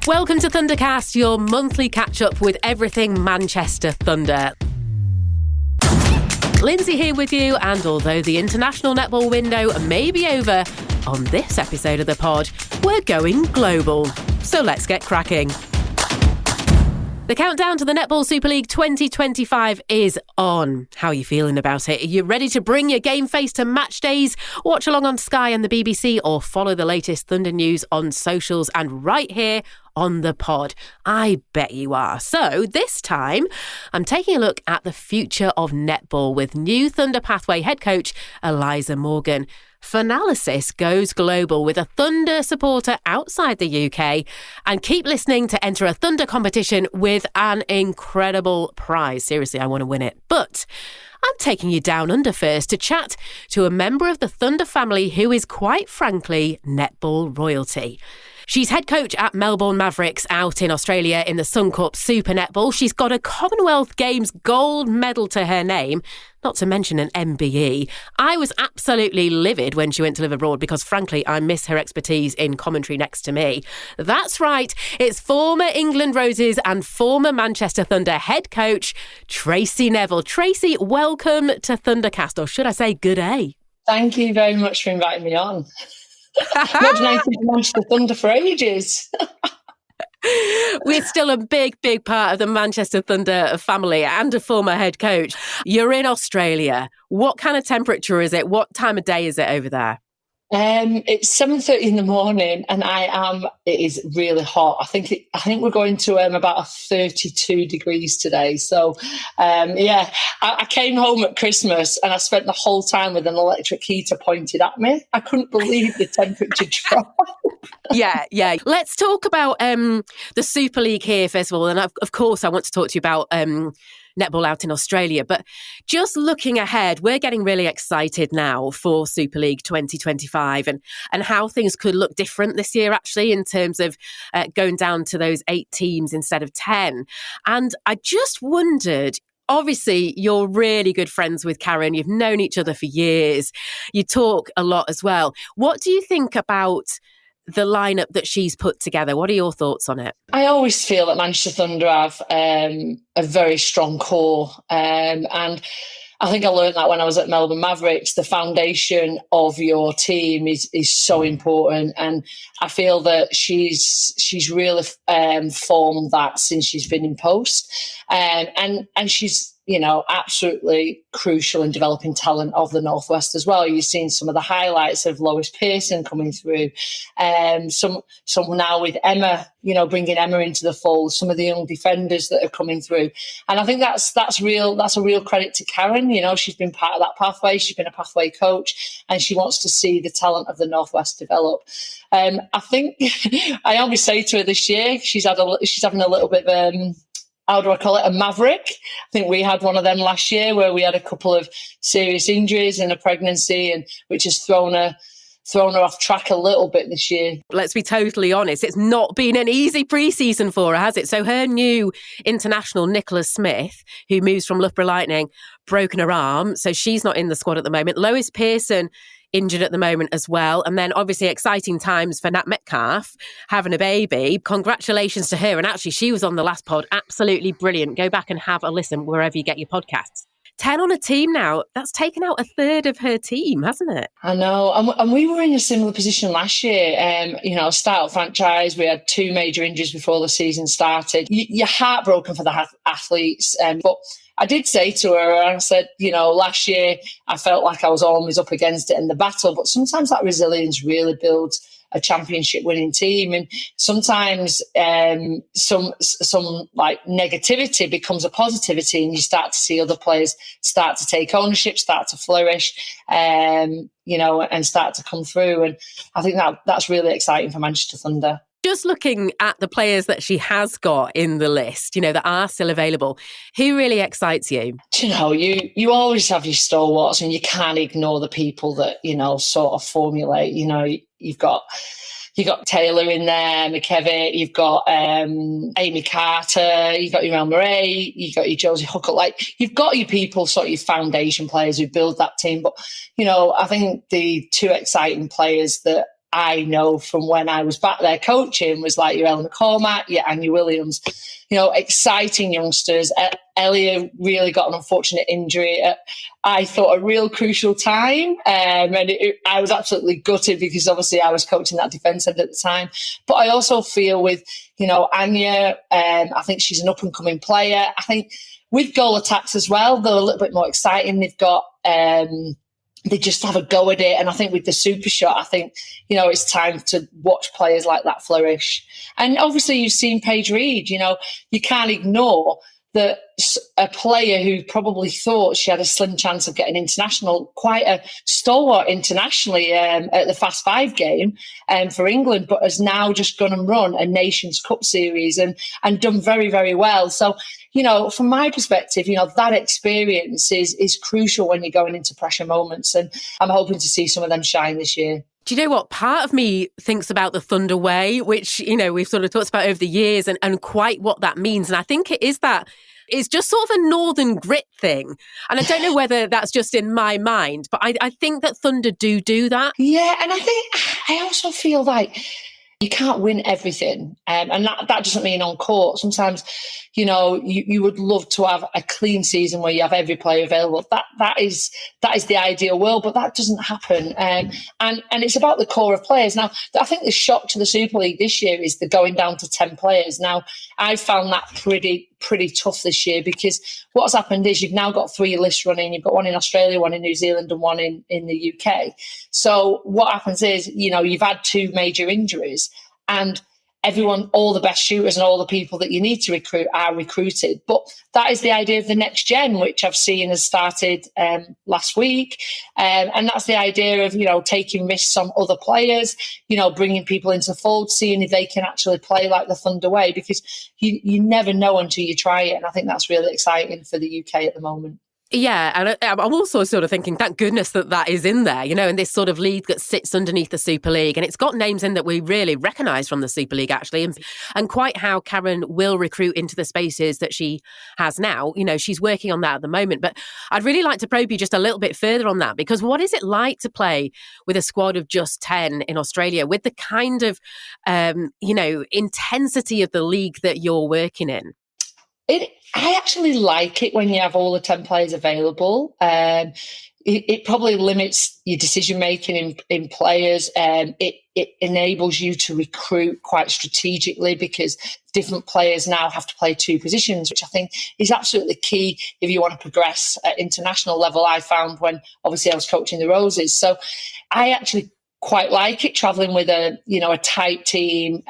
Welcome to Thundercast, your monthly catch-up with everything Manchester Thunder. Lindsey here with you, and although the international netball window may be over, on this episode of the pod, we're going global. So let's get cracking. The countdown to the Netball Super League 2025 is on. How are you feeling about it? Are you ready to bring your game face to match days, watch along on Sky and the BBC, or follow the latest Thunder news on socials and right here on the pod? I bet you are. So this time, I'm taking a look at the future of netball with new Thunder Pathway head coach Eliza Morgan. FANalysis goes global with a Thunder supporter outside the UK, and keep listening to enter a Thunder competition with an incredible prize. Seriously, I want to win it. But I'm taking you down under first to chat to a member of the Thunder family who is quite frankly netball royalty. She's head coach at Melbourne Mavericks out in Australia in the Suncorp Super Netball. She's got a Commonwealth Games gold medal to her name, not to mention an MBE. I was absolutely livid when she went to live abroad because, frankly, I miss her expertise in commentary next to me. That's right, it's former England Roses and former Manchester Thunder head coach Tracey Neville. Tracey, welcome to Thundercast, or should I say good day? Thank you very much for inviting me on. Not united Manchester Thunder for ages. We're still a big part of the Manchester Thunder family and a former head coach. You're in Australia. What kind of temperature is it? What time of day is it over there? It's 7:30 in the morning, and it is really hot. I think we're going to about 32 degrees today. So, I came home at Christmas and I spent the whole time with an electric heater pointed at me. I couldn't believe the temperature drop. Yeah. Let's talk about the Super League here, first of all. And of course, I want to talk to you about netball out in Australia. But just looking ahead, we're getting really excited now for Super League 2025 and how things could look different this year, actually, in terms of going down to those 8 teams instead of 10. And I just wondered, obviously, you're really good friends with Karen. You've known each other for years. You talk a lot as well. What do you think about the lineup that she's put together? What are your thoughts on it? I always feel that Manchester Thunder have a very strong core, and I think I learned that when I was at Melbourne Mavericks. The foundation of your team is so important, and I feel that she's really formed that since she's been in post, and she's absolutely crucial in developing talent of the Northwest as well. You've seen some of the highlights of Lois Pearson coming through, some now with Emma, bringing Emma into the fold, some of the young defenders that are coming through. And I think that's a real credit to Karen. She's been part of that pathway. She's been a pathway coach, and she wants to see the talent of the Northwest develop. I think I always say to her this year, she's having a little bit of how do I call it, a maverick. I think we had one of them last year where we had a couple of serious injuries and a pregnancy, and which has thrown her off track a little bit this year. Let's be totally honest, it's not been an easy pre-season for her, has it? So her new international, Nicola Smith, who moves from Loughborough Lightning, broken her arm, so she's not in the squad at the moment. Lois Pearson, injured at the moment as well. And then obviously exciting times for Nat Metcalf having a baby. Congratulations to her. And actually, she was on the last pod. Absolutely brilliant. Go back and have a listen wherever you get your podcasts. 10 on a team now. That's taken out a third of her team, hasn't it? I know. And we were in a similar position last year. Start-up franchise. We had 2 major injuries before the season started. You're heartbroken for the athletes. But I did say to her, I said, last year I felt like I was always up against it in the battle, but sometimes that resilience really builds a championship winning team. And sometimes some like negativity becomes a positivity, and you start to see other players start to take ownership, start to flourish, and start to come through. And I think that's really exciting for Manchester Thunder. Just looking at the players that she has got in the list, that are still available, who really excites you? You always have your stalwarts, and you can't ignore the people that, sort of formulate. You've got Taylor in there, McKevitt, you've got Amy Carter, you've got your El Murray, you've got your Josie Hooker. Like, you've got your people, sort of your foundation players who build that team. But, I think the 2 exciting players that I know from when I was back there coaching was like your Ellen McCormack, your Anya Williams, exciting youngsters. Elia really got an unfortunate injury at, I thought, a real crucial time. I was absolutely gutted because obviously I was coaching that defence end at the time. But I also feel with, Anya, I think she's an up-and-coming player. I think with goal attacks as well, they're a little bit more exciting. They've got... they just have a go at it. And I think with the Supershot, I think, it's time to watch players like that flourish. And obviously you've seen Paige Reed, you can't ignore that a player who probably thought she had a slim chance of getting international, quite a stalwart internationally at the Fast Five game for England, but has now just gone and run a Nations Cup series and done very, very well. So, from my perspective, that experience is crucial when you're going into pressure moments. And I'm hoping to see some of them shine this year. Do you know what? Part of me thinks about the Thunder Way, which, we've sort of talked about over the years and quite what that means. And I think it is that it's just sort of a northern grit thing. And I don't know whether that's just in my mind, but I think that Thunder do that. Yeah, and I also feel like you can't win everything. And that doesn't mean on court. Sometimes, you would love to have a clean season where you have every player available. That is the ideal world, but that doesn't happen. And it's about the core of players. Now, I think the shock to the Super League this year is the going down to 10 players. Now, I found that pretty tough this year because what's happened is you've now got 3 lists running. You've got one in Australia, one in New Zealand and one in the UK. So what happens is, you've had 2 major injuries and everyone, all the best shooters and all the people that you need to recruit are recruited. But that is the idea of the next gen, which I've seen has started last week. And that's the idea of, taking risks on other players, bringing people into the fold, seeing if they can actually play like the Thunder Way, because you never know until you try it. And I think that's really exciting for the UK at the moment. Yeah, and I'm also sort of thinking, thank goodness that is in there, in this sort of league that sits underneath the Super League. And it's got names in that we really recognise from the Super League, actually, and quite how Karen will recruit into the spaces that she has now. She's working on that at the moment. But I'd really like to probe you just a little bit further on that, because what is it like to play with a squad of just 10 in Australia with the kind of, intensity of the league that you're working in? I actually like it when you have all the 10 players available. It probably limits your decision making in players. It enables you to recruit quite strategically because different players now have to play 2 positions, which I think is absolutely key if you want to progress at international level. I found when obviously I was coaching the Roses. So I actually quite like it, traveling with a tight team.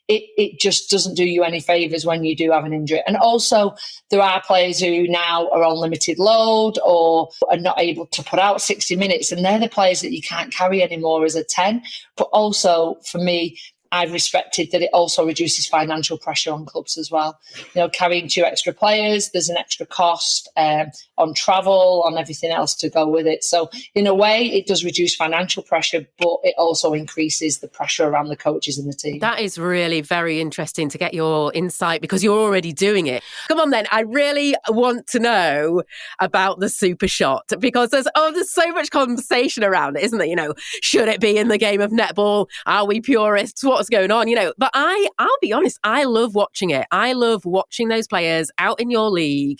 It just doesn't do you any favors when you do have an injury. And also there are players who now are on limited load or are not able to put out 60 minutes, and they're the players that you can't carry anymore as a 10. But also for me, I've respected that it also reduces financial pressure on clubs as well. Carrying 2 extra players, there's an extra cost on travel, on everything else to go with it. So in a way, it does reduce financial pressure, but it also increases the pressure around the coaches and the team. That is really very interesting to get your insight because you're already doing it. Come on then, I really want to know about the Supershot because there's so much conversation around it, isn't there? Should it be in the game of netball? Are we purists? What's going on? But I'll be honest, I love watching it. I love watching those players out in your league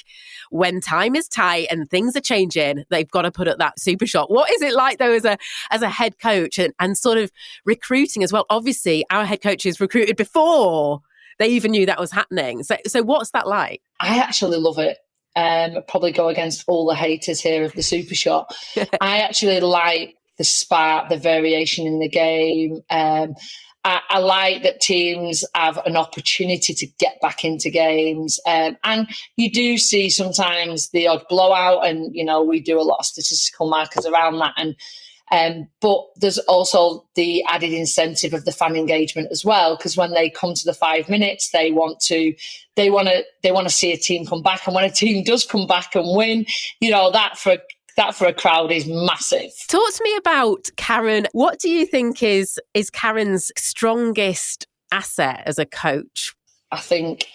when time is tight and things are changing. They've got to put at that Supershot. What is it like though as a head coach and sort of recruiting as well? Obviously, our head coaches recruited before they even knew that was happening. So what's that like? I actually love it. Probably go against all the haters here of the Supershot. I actually like the spark, the variation in the game. I like that teams have an opportunity to get back into games. And you do see sometimes the odd blowout and, we do a lot of statistical markers around that. But there's also the added incentive of the fan engagement as well, because when they come to the 5 minutes, they want to see a team come back. And when a team does come back and win, that for a crowd is massive. Talk to me about Karen. What do you think is Karen's strongest asset as a coach? I think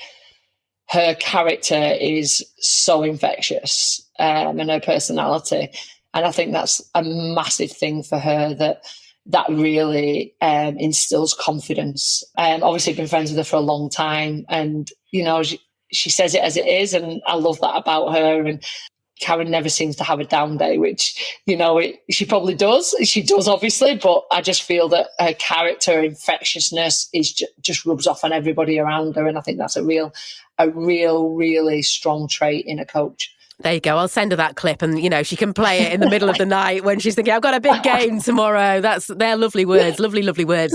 her character is so infectious and her personality. And I think that's a massive thing for her that, that really instills confidence. Obviously, I've been friends with her for a long time, and she says it as it is, and I love that about her. And Karen never seems to have a down day, which, she probably does. She does, obviously, but I just feel that her character infectiousness is just rubs off on everybody around her. And I think that's a really strong trait in a coach. There you go. I'll send her that clip and, she can play it in the middle of the night when she's thinking, I've got a big game tomorrow. They're lovely words, lovely words.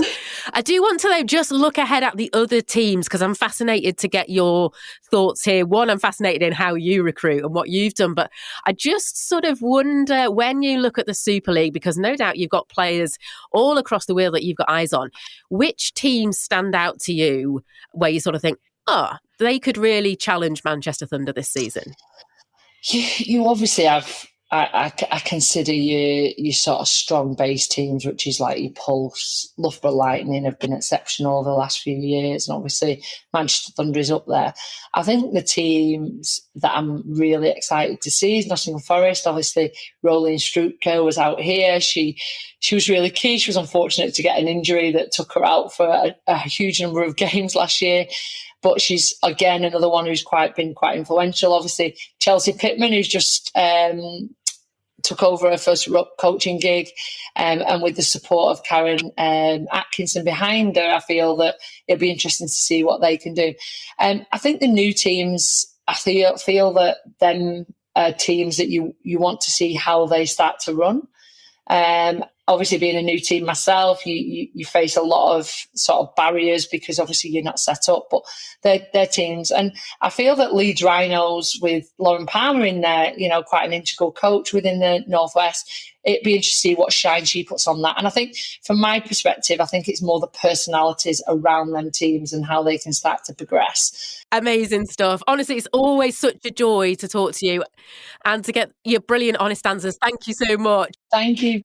I do want to, though, just look ahead at the other teams because I'm fascinated to get your thoughts here. One, I'm fascinated in how you recruit and what you've done, but I just sort of wonder when you look at the Super League, because no doubt you've got players all across the wheel that you've got eyes on. Which teams stand out to you where you sort of think, they could really challenge Manchester Thunder this season? You obviously have, I consider your sort of strong base teams, which is like your Pulse, Loughborough Lightning have been exceptional over the last few years. And obviously Manchester Thunder is up there. I think the teams that I'm really excited to see is Nottingham Forest. Obviously, Roland Strutka was out here. She was really key. She was unfortunate to get an injury that took her out for a huge number of games last year. But she's, again, another one who's been quite influential. Obviously, Chelsea Pittman, who's just took over her first coaching gig. And with the support of Karen Atkinson behind her, I feel that it'll be interesting to see what they can do. I think the new teams, I feel that them are teams that you want to see how they start to run. Obviously, being a new team myself, you face a lot of sort of barriers because obviously you're not set up, but they're teams. And I feel that Leeds Rhinos with Lauren Palmer in there, quite an integral coach within the Northwest, it'd be interesting to see what shine she puts on that. And I think from my perspective, I think it's more the personalities around them teams and how they can start to progress. Amazing stuff. Honestly, it's always such a joy to talk to you and to get your brilliant, honest answers. Thank you so much. Thank you.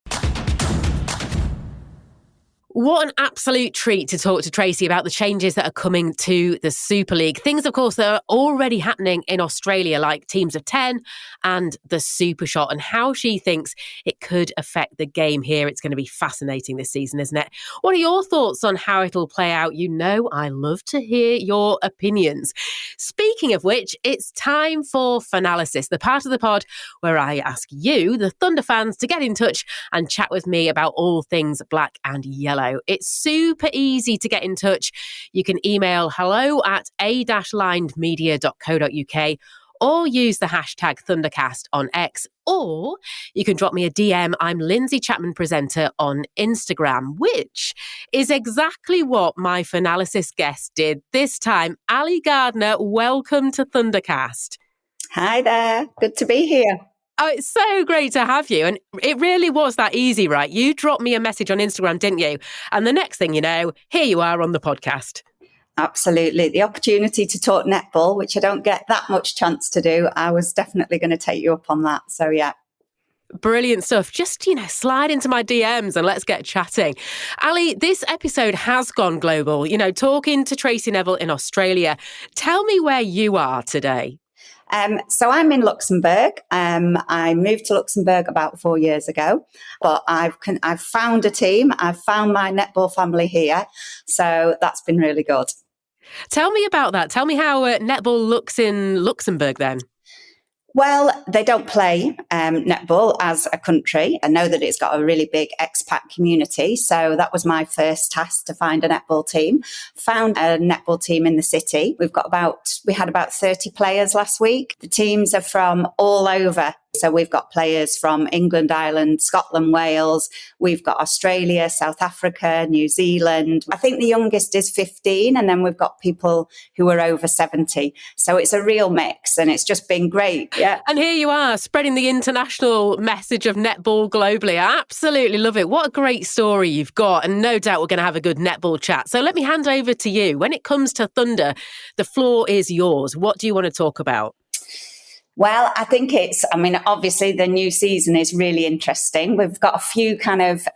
What an absolute treat to talk to Tracey about the changes that are coming to the Super League. Things, of course, that are already happening in Australia, like teams of 10 and the Supershot, and how she thinks it could affect the game here. It's going to be fascinating this season, isn't it? What are your thoughts on how it'll play out? I love to hear your opinions. Speaking of which, it's time for FANalysis, the part of the pod where I ask you, the Thunder fans, to get in touch and chat with me about all things black and yellow. It's super easy to get in touch. You can email hello@a-linedmedia.co.uk or use the hashtag Thundercast on X, or you can drop me a DM. I'm Lindsey Chapman Presenter on Instagram, which is exactly what my FANalysis guest did this time. Ali Gardner, welcome to Thundercast. Hi there. Good to be here. Oh, it's so great to have you. And it really was that easy, right? You dropped me a message on Instagram, didn't you? And the next thing you know, here you are on the podcast. Absolutely. The opportunity to talk netball, which I don't get that much chance to do, I was definitely going to take you up on that. So, yeah. Brilliant stuff. Just, slide into my DMs and let's get chatting. Ali, this episode has gone global, talking to Tracey Neville in Australia. Tell me where you are today. So I'm in Luxembourg. I moved to Luxembourg about 4 years ago, but I've found a team. I've found my netball family here. So that's been really good. Tell me about that. Tell me how netball looks in Luxembourg then. Well, they don't play netball as a country. I know that it's got a really big expat community. So that was my first task, to find a netball team. Found a netball team in the city. We had about 30 players last week. The teams are from all over. So we've got players from England, Ireland, Scotland, Wales. We've got Australia, South Africa, New Zealand. I think the youngest is 15, and then we've got people who are over 70. So it's a real mix, and it's just been great. Yeah. And here you are, spreading the international message of netball globally. I absolutely love it. What a great story you've got, and no doubt we're going to have a good netball chat. So let me hand over to you. When it comes to Thunder, the floor is yours. What do you want to talk about? Well, I think obviously the new season is really interesting. We've got a few kind of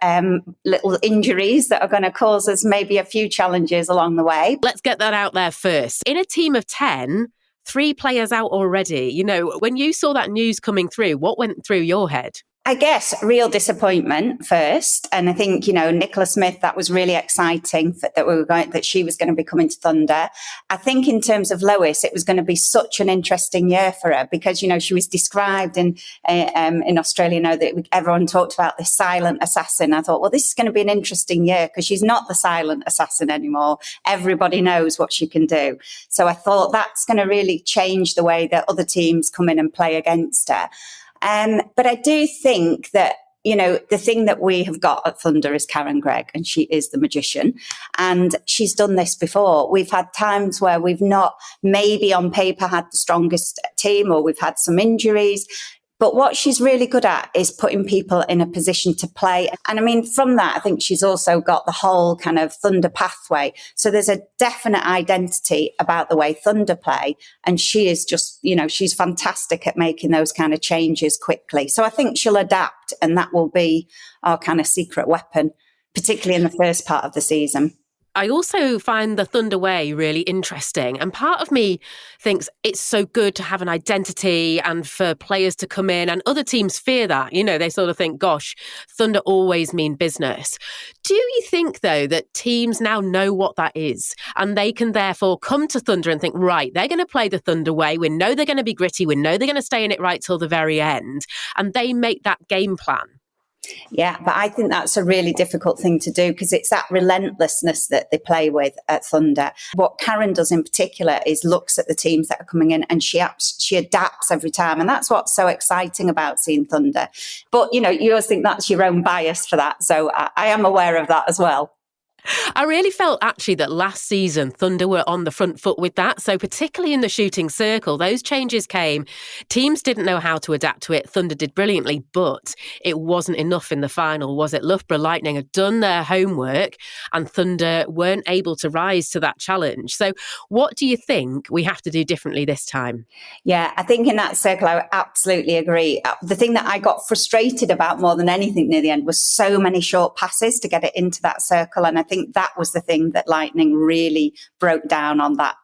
little injuries that are going to cause us maybe a few challenges along the way. Let's get that out there first. In a team of 10, 3 players out already. When you saw that news coming through, what went through your head? I guess real disappointment first. And I think, Nicola Smith, that was really exciting that she was going to be coming to Thunder. I think in terms of Lois, it was going to be such an interesting year for her because, she was described in Australia, that everyone talked about this silent assassin. I thought, well, this is going to be an interesting year because she's not the silent assassin anymore. Everybody knows what she can do. So I thought that's going to really change the way that other teams come in and play against her. But I do think that, the thing that we have got at Thunder is Karen Grieg, and she is the magician. And she's done this before. We've had times where we've not maybe on paper had the strongest team, or we've had some injuries. But what she's really good at is putting people in a position to play. And I mean, from that, I think she's also got the whole kind of Thunder pathway. So there's a definite identity about the way Thunder play. And she is just, she's fantastic at making those kind of changes quickly. So I think she'll adapt, and that will be our kind of secret weapon, particularly in the first part of the season. I also find the Thunder way really interesting. And part of me thinks it's so good to have an identity and for players to come in, and other teams fear that. They sort of think, gosh, Thunder always mean business. Do you think, though, that teams now know what that is and they can therefore come to Thunder and think, right, they're going to play the Thunder way. We know they're going to be gritty. We know they're going to stay in it right till the very end. And they make that game plan. Yeah, but I think that's a really difficult thing to do because it's that relentlessness that they play with at Thunder. What Karen does in particular is looks at the teams that are coming in and she adapts every time. And that's what's so exciting about seeing Thunder. But, you always think that's your own bias for that. So I am aware of that as well. I really felt actually that last season Thunder were on the front foot with that. So particularly in the shooting circle, those changes came. Teams didn't know how to adapt to it. Thunder did brilliantly, but it wasn't enough in the final, was it? Loughborough Lightning had done their homework and Thunder weren't able to rise to that challenge. So what do you think we have to do differently this time? Yeah, I think in that circle, I absolutely agree. The thing that I got frustrated about more than anything near the end was so many short passes to get it into that circle. And I think that was the thing that Lightning really broke down on that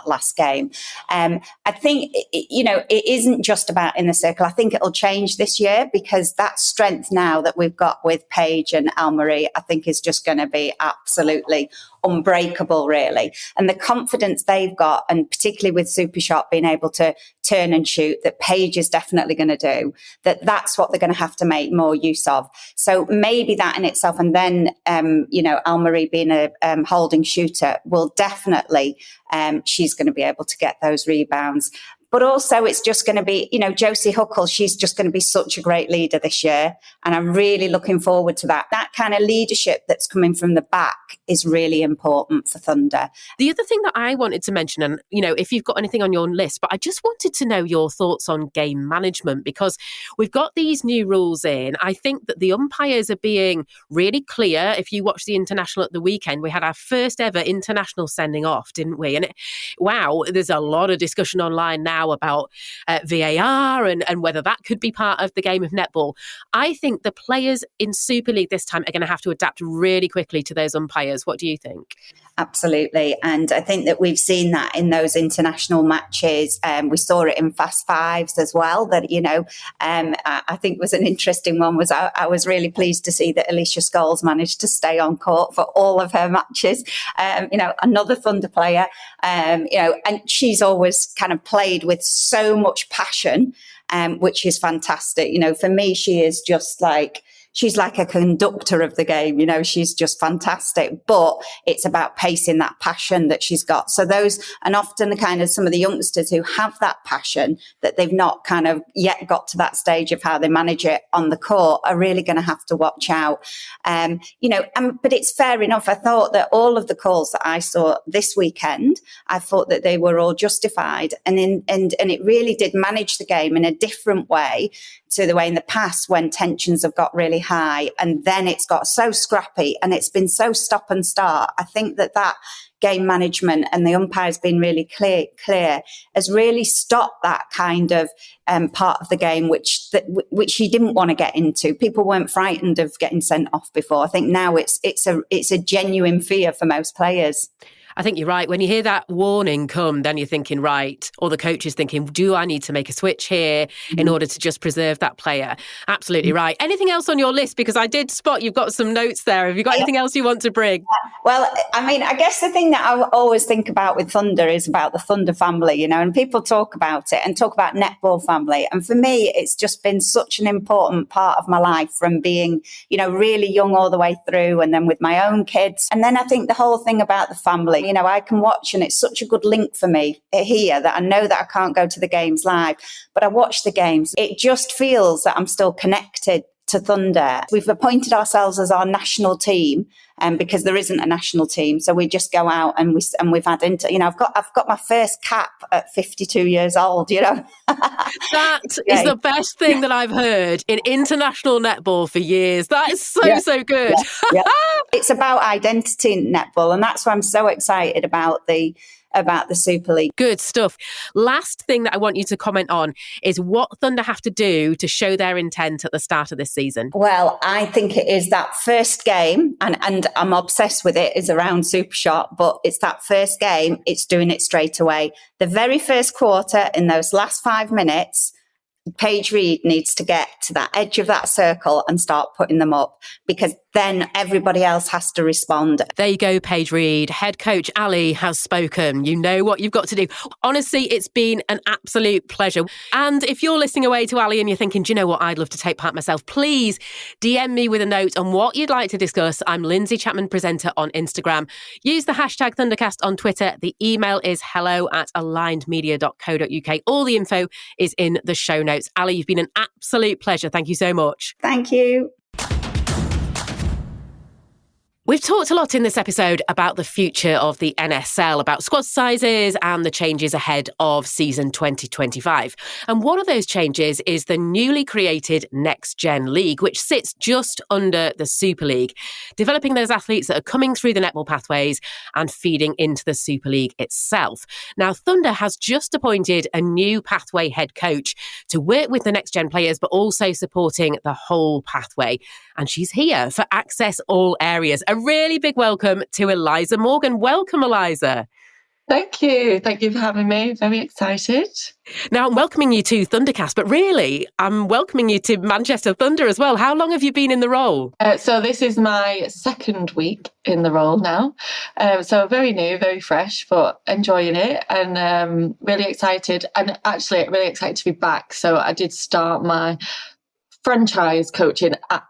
last game. I think, it isn't just about in the circle. I think it'll change this year because that strength now that we've got with Paige and Al-Marie, I think is just going to be absolutely unbreakable, really. And the confidence they've got, and particularly with Supershot being able to turn and shoot, that Paige is definitely going to do, that's what they're going to have to make more use of. So maybe that in itself, and then, Al-Marie being a holding shooter will definitely, she's going to be able to get those rebounds. But also it's just going to be, Josie Huckle, she's just going to be such a great leader this year. And I'm really looking forward to that. That kind of leadership that's coming from the back is really important for Thunder. The other thing that I wanted to mention, and, if you've got anything on your list, but I just wanted to know your thoughts on game management because we've got these new rules in. I think that the umpires are being really clear. If you watch the international at the weekend, we had our first ever international sending off, didn't we? And there's a lot of discussion online now about VAR and whether that could be part of the game of netball. I think the players in Super League this time are going to have to adapt really quickly to those umpires. What do you think? Absolutely. And I think that we've seen that in those international matches. We saw it in Fast Fives as well, that, I think was an interesting one. I was really pleased to see that Alicia Scholes managed to stay on court for all of her matches. Another Thunder player, and she's always kind of played with so much passion, which is fantastic. For me, she is just she's like a conductor of the game, she's just fantastic, but it's about pacing that passion that she's got. So and often the kind of some of the youngsters who have that passion that they've not kind of yet got to that stage of how they manage it on the court are really going to have to watch out. But it's fair enough. I thought that all of the calls that I saw this weekend, I thought that they were all justified and it really did manage the game in a different way to the way in the past when tensions have got really high and then it's got so scrappy and it's been so stop and start. I think that game management and the umpires being really clear has really stopped that kind of part of the game which you didn't want to get into. People weren't frightened of getting sent off before. I think now it's a genuine fear for most players. I think you're right. When you hear that warning come, then you're thinking, right, or the coach is thinking, do I need to make a switch here in order to just preserve that player? Absolutely right. Anything else on your list? Because I did spot you've got some notes there. Have you got anything else you want to bring? Well, I mean, I guess the thing that I always think about with Thunder is about the Thunder family, and people talk about it and talk about netball family. And for me, it's just been such an important part of my life from being, really young all the way through, and then with my own kids. And then I think the whole thing about the family, I can watch, and it's such a good link for me here that I know that I can't go to the games live, but I watch the games. It just feels that I'm still connected to Thunder. We've appointed ourselves as our national team, because there isn't a national team. So we just go out and we've had I've got my first cap at 52 years old. That is the best thing that I've heard in international netball for years. That is so good. Yeah. It's about identity in netball, and that's why I'm so excited about the Super League. Good stuff. Last thing that I want you to comment on is what Thunder have to do to show their intent at the start of this season. Well, I think it is that first game, and I'm obsessed with it, is around Supershot, but it's that first game, it's doing it straight away. The very first quarter, in those last 5 minutes, Paige Reed needs to get to that edge of that circle and start putting them up, because then everybody else has to respond. There you go, Paige Reed. Head coach Ali has spoken. You know what you've got to do. Honestly, it's been an absolute pleasure. And if you're listening away to Ali and you're thinking, do you know what, I'd love to take part myself, please DM me with a note on what you'd like to discuss. I'm Lindsey Chapman Presenter on Instagram. Use the hashtag Thundercast on Twitter. The email is hello@alignedmedia.co.uk. All the info is in the show notes. Ali, you've been an absolute pleasure. Thank you so much. Thank you. We've talked a lot in this episode about the future of the NSL, about squad sizes and the changes ahead of season 2025. And one of those changes is the newly created NXT Gen League, which sits just under the Super League, developing those athletes that are coming through the netball pathways and feeding into the Super League itself. Now, Thunder has just appointed a new pathway head coach to work with the NXT Gen players, but also supporting the whole pathway. And she's here for Access All Areas. A really big welcome to Eliza Morgan. Welcome, Eliza. Thank you. Thank you for having me. Very excited. Now, I'm welcoming you to Thundercast, but really, I'm welcoming you to Manchester Thunder as well. How long have you been in the role? So this is my second week in the role now. So very new, very fresh, but enjoying it, and really excited. And actually, really excited to be back. So I did start my franchise coaching at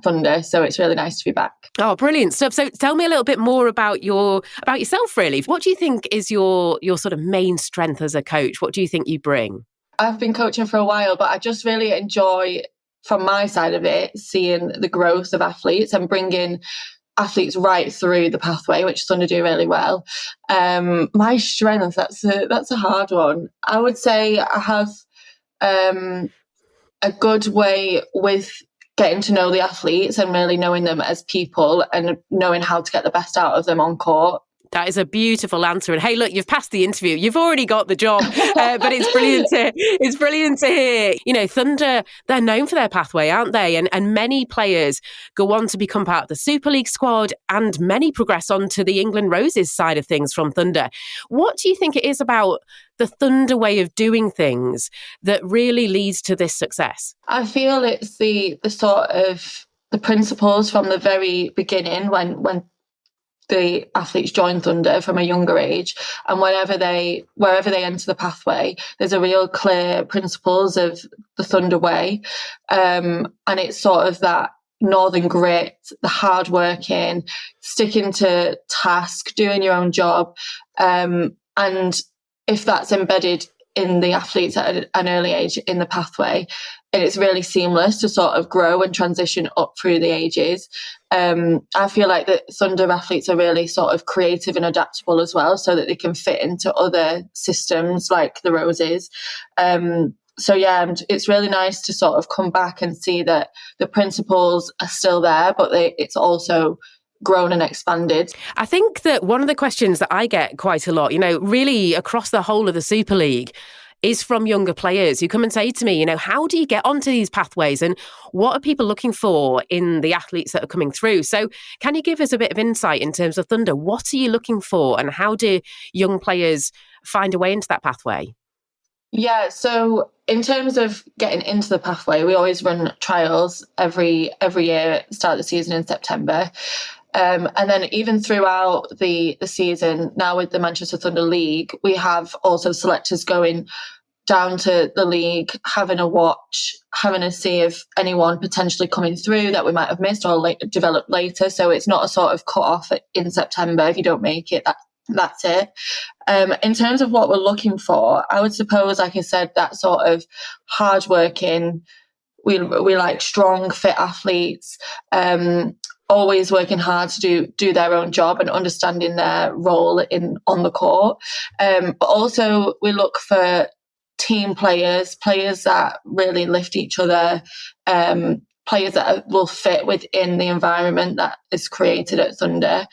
Thunder, so it's really nice to be back. Oh, brilliant stuff. So tell me a little bit more about yourself, really. What do you think is your sort of main strength as a coach? What do you think you bring? I've been coaching for a while, but I just really enjoy, from my side of it, seeing the growth of athletes and bringing athletes right through the pathway, which Thunder do really well. My strength, that's a hard one. I would say I have a good way with getting to know the athletes and really knowing them as people and knowing how to get the best out of them on court. That is a beautiful answer. And hey, look, you've passed the interview. You've already got the job, but it's brilliant to hear. Thunder, they're known for their pathway, aren't they? And many players go on to become part of the Super League squad, and many progress on to the England Roses side of things from Thunder. What do you think it is about the Thunder way of doing things that really leads to this success? I feel it's the sort of the principles from the very beginning when the athletes join Thunder from a younger age, and wherever they enter the pathway, there's a real clear principles of the Thunder way, and it's sort of that northern grit, the hard working, sticking to task, doing your own job, and if that's embedded in the athletes at an early age in the pathway, and it's really seamless to sort of grow and transition up through the ages. I feel like the Thunder athletes are really sort of creative and adaptable as well, so that they can fit into other systems like the Roses. So yeah, it's really nice to sort of come back and see that the principles are still there, but it's also grown and expanded. I think that one of the questions that I get quite a lot, really across the whole of the Super League, is from younger players who come and say to me, how do you get onto these pathways and what are people looking for in the athletes that are coming through? So can you give us a bit of insight in terms of Thunder? What are you looking for and how do young players find a way into that pathway? Yeah, so in terms of getting into the pathway, we always run trials every year, start the season in September. And then even throughout the season, now with the Manchester Thunder League, we have also selectors going down to the league, having a watch, having a see if anyone potentially coming through that we might have missed or developed later. So it's not a sort of cut off in September. If you don't make it, that's it. In terms of what we're looking for, I would suppose, like I said, that sort of hardworking, we like strong, fit athletes, always working hard to do their own job and understanding their role on the court. But also we look for team players that really lift each other, players that will fit within the environment that is created at Thunder,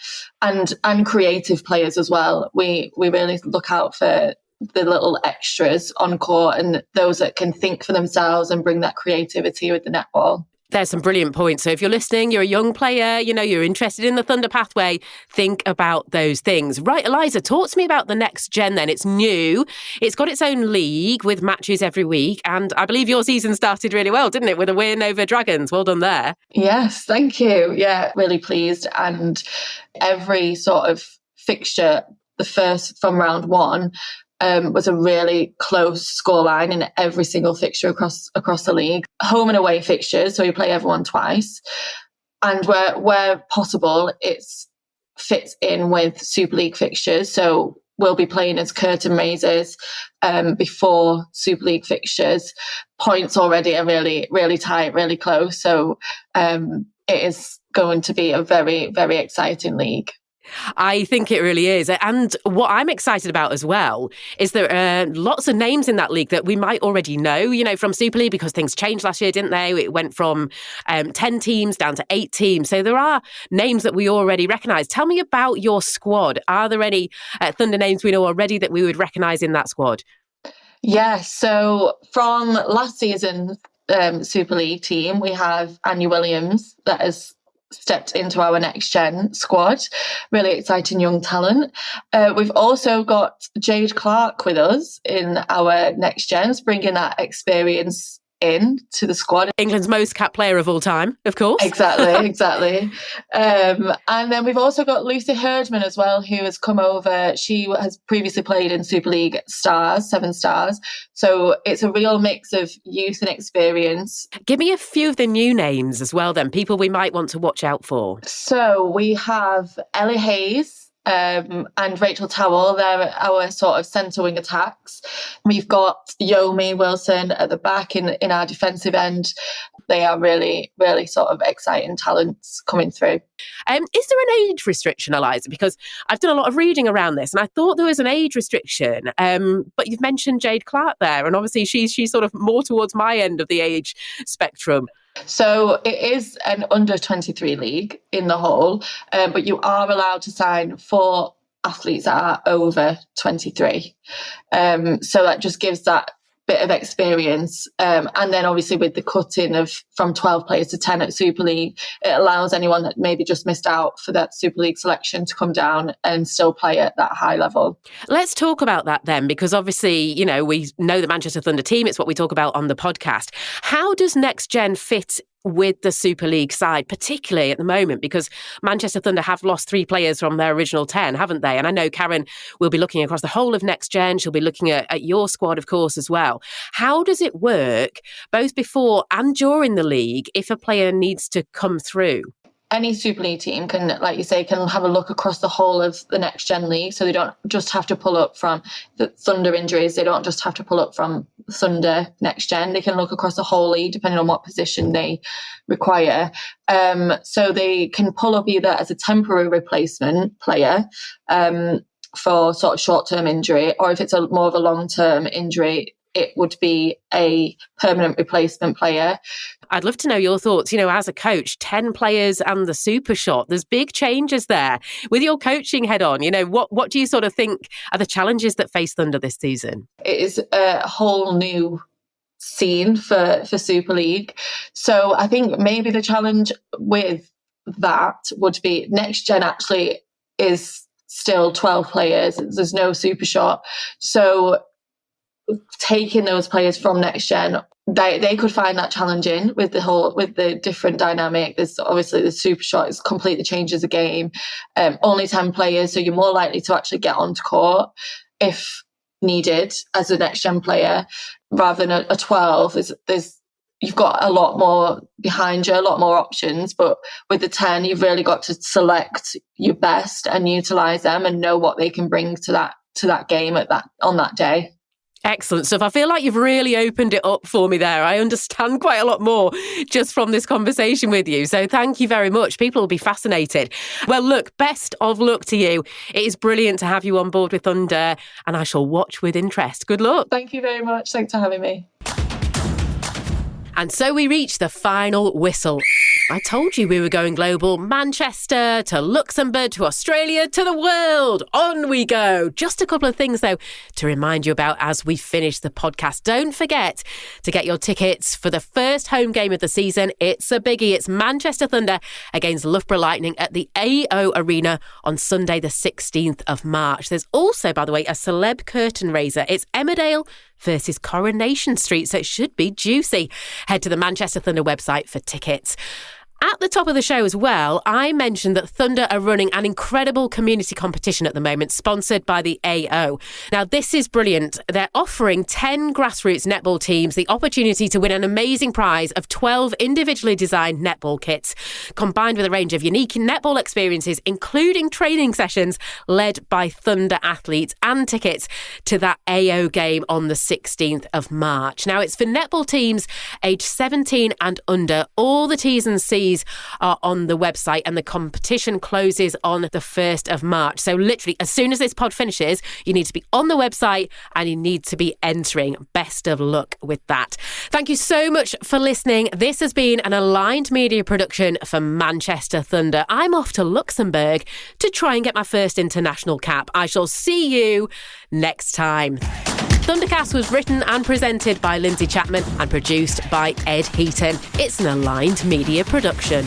and creative players as well. We really look out for the little extras on court and those that can think for themselves and bring that creativity with the netball. There's some brilliant points. So if you're listening, you're a young player, you're interested in the Thunder pathway, think about those things. Right, Eliza, talk to me about the Next Gen then. It's new. It's got its own league with matches every week. And I believe your season started really well, didn't it? With a win over Dragons. Well done there. Yes, thank you. Yeah, really pleased. And every sort of fixture, the first from round one, was a really close scoreline in every single fixture across the league. Home and away fixtures, so we play everyone twice. And where possible, it fits in with Super League fixtures. So we'll be playing as curtain raisers before Super League fixtures. Points already are really, really tight, really close. So it is going to be a very, very exciting league. I think it really is. And what I'm excited about as well is there are lots of names in that league that we might already know, from Super League, because things changed last year, didn't they? It went from 10 teams down to 8 teams. So there are names that we already recognise. Tell me about your squad. Are there any Thunder names we know already that we would recognise in that squad? Yeah, so from last season's Super League team, we have Annie Williams that has stepped into our Next Gen squad. Really exciting young talent. We've also got Jade Clark with us in our Next Gens, bringing that experience in to the squad. England's most capped player of all time, of course. Exactly. And then we've also got Lucy Herdman as well, who has come over. She has previously played in Super League Stars, 7 Stars. So it's a real mix of youth and experience. Give me a few of the new names as well then, people we might want to watch out for. So we have Ellie Hayes, and Rachel Towell. They're our sort of centre wing attacks. We've got Yomi Wilson at the back in our defensive end. They are really, really sort of exciting talents coming through. Is there an age restriction, Eliza? Because I've done a lot of reading around this and I thought there was an age restriction. But you've mentioned Jade Clark there, and obviously she's sort of more towards my end of the age spectrum. So it is an under 23 league in the whole, but you are allowed to sign 4 athletes that are over 23. So that just gives that bit of experience. And then obviously with the cutting of from 12 players to 10 at Super League, it allows anyone that maybe just missed out for that Super League selection to come down and still play at that high level. Let's talk about that then, because obviously, we know the Manchester Thunder team. It's what we talk about on the podcast. How does Next Gen fit with the Super League side, particularly at the moment, because Manchester Thunder have lost 3 players from their original 10, haven't they? And I know Karen will be looking across the whole of Next Gen. She'll be looking at your squad, of course, as well. How does it work, both before and during the league, if a player needs to come through? Any Super League team can, like you say, can have a look across the whole of the Next Gen League. So they don't just have to pull up from the Thunder injuries. They don't just have to pull up from Thunder Next Gen. They can look across the whole league depending on what position they require. So they can pull up either as a temporary replacement player for sort of short-term injury, or if it's more of a long-term injury, it would be a permanent replacement player. I'd love to know your thoughts. As a coach, 10 players and the Supershot, there's big changes there. With your coaching head on, what do you sort of think are the challenges that face Thunder this season? It is a whole new scene for Super League. So I think maybe the challenge with that would be Next Gen actually is still 12 players. There's no Supershot. So taking those players from Next Gen, they could find that challenging with the different dynamic. There's obviously the Supershot is completely changes the game. Only 10 players, so you're more likely to actually get onto court if needed as a Next Gen player rather than a 12. You've got a lot more behind you, a lot more options, but with the 10, you've really got to select your best and utilise them and know what they can bring to that game on that day. Excellent stuff. I feel like you've really opened it up for me there. I understand quite a lot more just from this conversation with you. So thank you very much. People will be fascinated. Well, look, best of luck to you. It is brilliant to have you on board with Thunder, and I shall watch with interest. Good luck. Thank you very much. Thanks for having me. And so we reach the final whistle. I told you we were going global. Manchester to Luxembourg to Australia to the world. On we go. Just a couple of things, though, to remind you about as we finish the podcast. Don't forget to get your tickets for the first home game of the season. It's a biggie. It's Manchester Thunder against Loughborough Lightning at the AO Arena on Sunday, the 16th of March. There's also, by the way, a celeb curtain raiser. It's Emmerdale versus Coronation Street, so it should be juicy. Head to the Manchester Thunder website for tickets. At the top of the show as well, I mentioned that Thunder are running an incredible community competition at the moment, sponsored by the AO. Now, this is brilliant. They're offering 10 grassroots netball teams the opportunity to win an amazing prize of 12 individually designed netball kits, combined with a range of unique netball experiences, including training sessions led by Thunder athletes and tickets to that AO game on the 16th of March. Now, it's for netball teams aged 17 and under. All the T's and C's are on the website, and the competition closes on the 1st of March. So literally, as soon as this pod finishes, you need to be on the website and you need to be entering. Best of luck with that. Thank you so much for listening. This has been an Aligned Media production for Manchester Thunder. I'm off to Luxembourg to try and get my first international cap. I shall see you next time. Thundercast was written and presented by Lindsey Chapman and produced by Ed Heaton. It's an Aligned Media production.